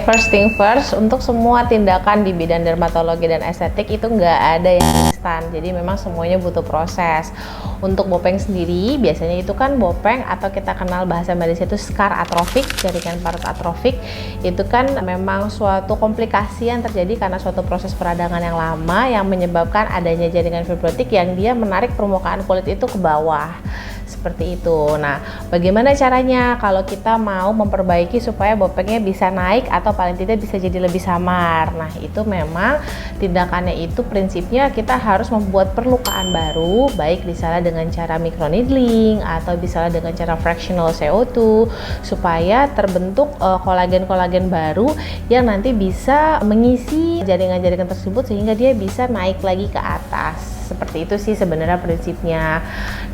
first thing first, untuk semua tindakan di bidang dermatologi dan estetik itu nggak ada yang instan. Jadi memang semuanya butuh proses. Untuk bopeng sendiri, biasanya itu kan bopeng atau kita kenal bahasa medis itu scar atrofik, jaringan parut atrofik. Itu kan memang suatu komplikasi yang terjadi karena suatu proses peradangan yang lama yang menyebabkan adanya jaringan fibrotik yang dia menarik permukaan kulit itu ke bawah. Seperti itu. Nah, bagaimana caranya kalau kita mau memperbaiki supaya bopengnya bisa naik atau paling tidak bisa jadi lebih samar? Nah, itu memang tindakannya itu prinsipnya kita harus membuat perlukaan baru, baik misalnya dengan cara microneedling atau misalnya dengan cara fractional CO2 supaya terbentuk kolagen-kolagen baru yang nanti bisa mengisi jaringan-jaringan tersebut sehingga dia bisa naik lagi ke atas. Seperti itu sih sebenarnya prinsipnya.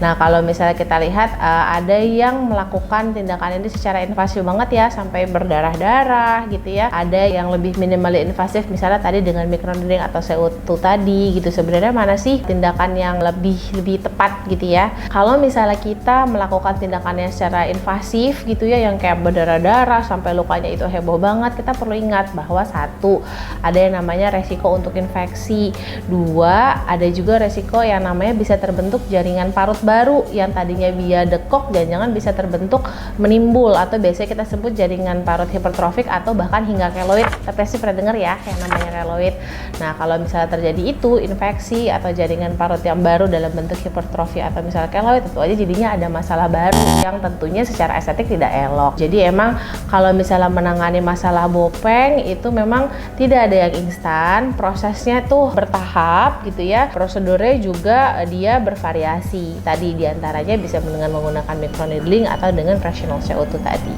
Nah, kalau misalnya kita lihat ada yang melakukan tindakan ini secara invasif banget ya, sampai berdarah-darah gitu ya. Ada yang lebih minimally invasif misalnya tadi dengan microneedling atau CO2 tadi gitu. Sebenarnya mana sih tindakan yang lebih tepat gitu ya? Kalau misalnya kita melakukan tindakannya secara invasif gitu ya, yang kayak berdarah-darah sampai lukanya itu heboh banget, kita perlu ingat bahwa satu, ada yang namanya resiko untuk infeksi. Dua, ada juga resiko yang namanya bisa terbentuk jaringan parut baru yang tadinya dia dekok jangan-jangan bisa terbentuk menimbul atau biasanya kita sebut jaringan parut hipertrofik atau bahkan hingga keloid. Tapi pasti pernah dengar ya yang namanya keloid. Nah, kalau misalnya terjadi itu infeksi atau jaringan parut yang baru dalam bentuk hipertrofi atau misalnya keloid, tentu aja jadinya ada masalah baru yang tentunya secara estetik tidak elok. Jadi emang kalau misalnya menangani masalah bopeng itu memang tidak ada yang instan, prosesnya tuh bertahap gitu ya. Prosedurnya juga dia bervariasi. Tadi diantaranya bisa dengan menggunakan microneedling atau dengan fractional CO2 tadi.